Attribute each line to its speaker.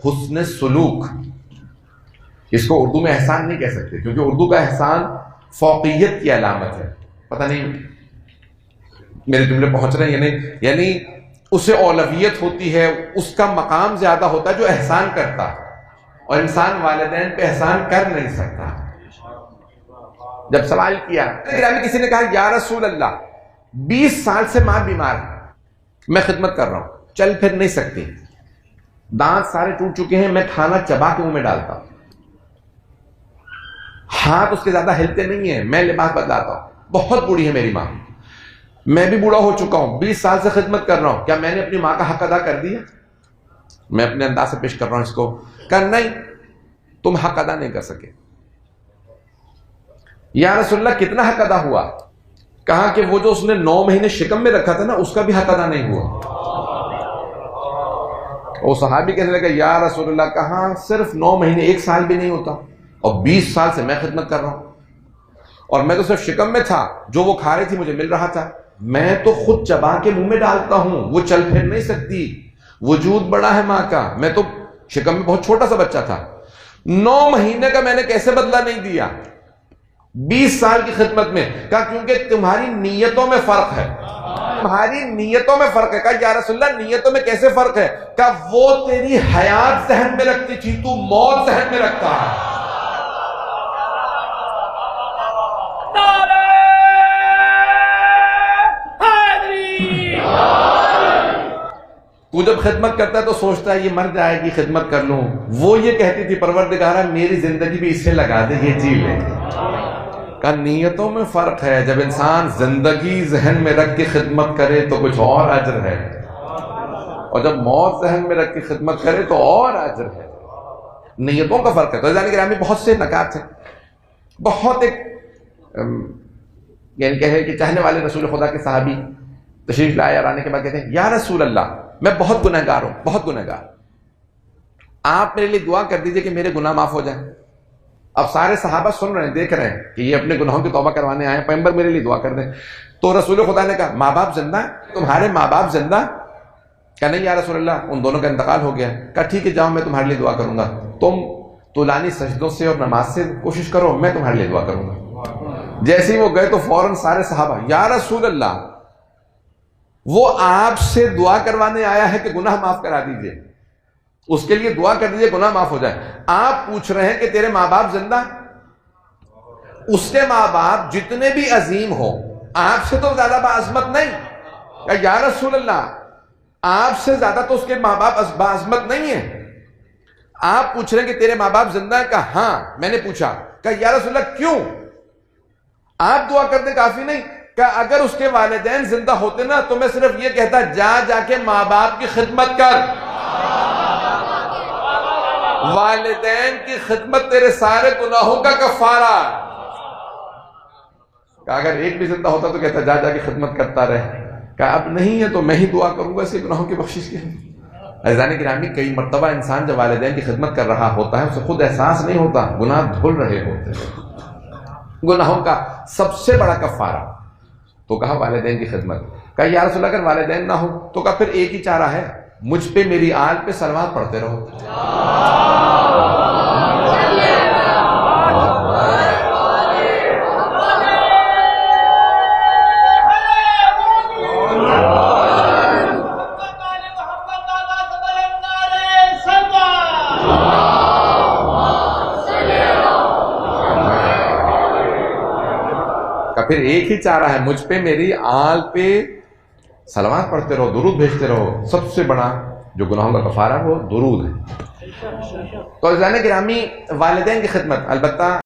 Speaker 1: حسن سلوک، اس کو اردو میں احسان نہیں کہہ سکتے، کیونکہ اردو کا احسان فوقیت کی علامت ہے. پتہ نہیں میرے جملے پہنچ رہے ہیں یعنی اسے اولویت ہوتی ہے، اس کا مقام زیادہ ہوتا ہے جو احسان کرتا، اور انسان والدین پہ احسان کر نہیں سکتا. جب سوال کیا کسی نے کہا یا رسول اللہ 20 سال سے ماں بیمار ہے، میں خدمت کر رہا ہوں، چل پھر نہیں سکتی، دانت سارے ٹوٹ چکے ہیں، میں کھانا چبا کے منہ میں ڈالتا ہوں، ہاتھ اس کے زیادہ ہلتے نہیں ہیں، میں لباس بدلاتا ہوں، بہت بوڑھی ہے میری ماں، میں بھی بوڑھا ہو چکا ہوں، 20 سال سے خدمت کر رہا ہوں، کیا میں نے اپنی ماں کا حق ادا کر دیا؟ میں اپنے انداز سے پیش کر رہا ہوں اس کو، کہ نہیں تم حق ادا نہیں کر سکے. یا رسول اللہ کتنا حق ادا ہوا؟ کہا کہ وہ جو اس نے 9 مہینے شکم میں رکھا تھا نا، اس کا بھی حق ادا نہیں ہوا. وہ صحابی کہنے لگا یا رسول اللہ کہاں صرف 9 مہینے، 1 سال بھی نہیں ہوتا، اور 20 سال سے میں خدمت کر رہا ہوں، اور میں تو صرف شکم میں تھا، جو وہ کھا رہی تھی مجھے مل رہا تھا، میں تو خود چبا کے منہ میں ڈالتا ہوں، وہ چل پھر نہیں سکتی، وجود بڑا ہے ماں کا، میں تو شکم میں بہت چھوٹا سا بچہ تھا، 9 مہینے کا میں نے کیسے بدلہ نہیں دیا 20 سال کی خدمت میں؟ کہا کیونکہ تمہاری نیتوں میں فرق ہے، تمہاری نیتوں میں فرق ہے. کہا یا رسول اللہ نیتوں میں کیسے فرق ہے؟ کہا وہ تیری حیات ذہن میں رکھتی تھی، تو موت ذہن میں رکھتا ہے. تو جب خدمت کرتا ہے تو سوچتا ہے یہ مر جائے گی خدمت کر لوں، وہ یہ کہتی تھی پروردگارہ میری زندگی بھی اس سے لگا دے، یہ جی لے. کہ نیتوں میں فرق ہے، جب انسان زندگی ذہن میں رکھ کے خدمت کرے تو کچھ اور اجر ہے، اور جب موت ذہن میں رکھ کے خدمت کرے تو اور اجر ہے. نیتوں کا فرق ہے. تو عزیزان گرامی بہت سے نکات ہیں، بہت ایک یعنی کہے کہ چاہنے والے رسول خدا کے صحابی تشریف لائے اور آنے کے بعد کہتے ہیں یا رسول اللہ میں بہت گنہگار ہوں، بہت گنہگار، آپ میرے لیے دعا کر دیجئے کہ میرے گناہ معاف ہو جائیں. اب سارے صحابہ سن رہے ہیں، دیکھ رہے ہیں کہ یہ اپنے گناہوں کی توبہ کروانے آئے ہیں، پیغمبر میرے لیے دعا کر دیں. تو رسول خدا نے کہا ماں باپ زندہ ہیں؟ تمہارے ماں باپ زندہ؟ کہا نہیں یا رسول اللہ ان دونوں کا انتقال ہو گیا. کہا ٹھیک ہے جاؤ میں تمہارے لیے دعا کروں گا، تم طولانی سجدوں سے اور نماز سے کوشش کرو، میں تمہارے لیے دعا کروں گا. جیسے ہی وہ گئے تو فوراً سارے صحابہ یا رسول اللہ وہ آپ سے دعا کروانے آیا ہے کہ گناہ معاف کرا دیجئے، اس کے لیے دعا کر دیجئے گناہ معاف ہو جائے. آپ پوچھ رہے ہیں کہ تیرے ماں باپ زندہ؟ اس کے ماں باپ جتنے بھی عظیم ہو آپ سے تو زیادہ باعظمت نہیں. یا رسول اللہ آپ سے زیادہ تو اس کے ماں باپ باعظمت نہیں ہیں. آپ پوچھ رہے ہیں کہ تیرے ماں باپ زندہ ہیں؟ کہا ہاں میں نے پوچھا. کہا یا رسول اللہ کیوں؟ آپ دعا کرتے کافی نہیں؟ کہ اگر اس کے والدین زندہ ہوتے نا تو میں صرف یہ کہتا جا کے ماں باپ کی خدمت کر، والدین کی خدمت تیرے سارے گناہوں کا کفارہ. کہ اگر ایک بھی زندہ ہوتا تو کہتا جا کے خدمت کرتا رہے. کہ اب نہیں ہے تو میں ہی دعا کروں گا اس کے گناہوں کی بخشش کی. عزیزان گرامی کئی مرتبہ انسان جب والدین کی خدمت کر رہا ہوتا ہے اسے خود احساس نہیں ہوتا، گناہ دھل رہے ہوتے ہیں. گناہوں کا سب سے بڑا کفارہ تو کہا والدین کی خدمت. کہا یا رسول اللہ اگر والدین نہ ہو تو کہا پھر ایک ہی چارہ ہے، مجھ پہ میری آل پہ صلوات پڑھتے رہو. پھر ایک ہی چارہ ہے، مجھ پہ میری آل پہ صلوات پڑھتے رہو، درود بھیجتے رہو. سب سے بڑا جو گناہوں کا کفارہ وہ درود ہے. تو عزیزان گرامی والدین کی خدمت البتہ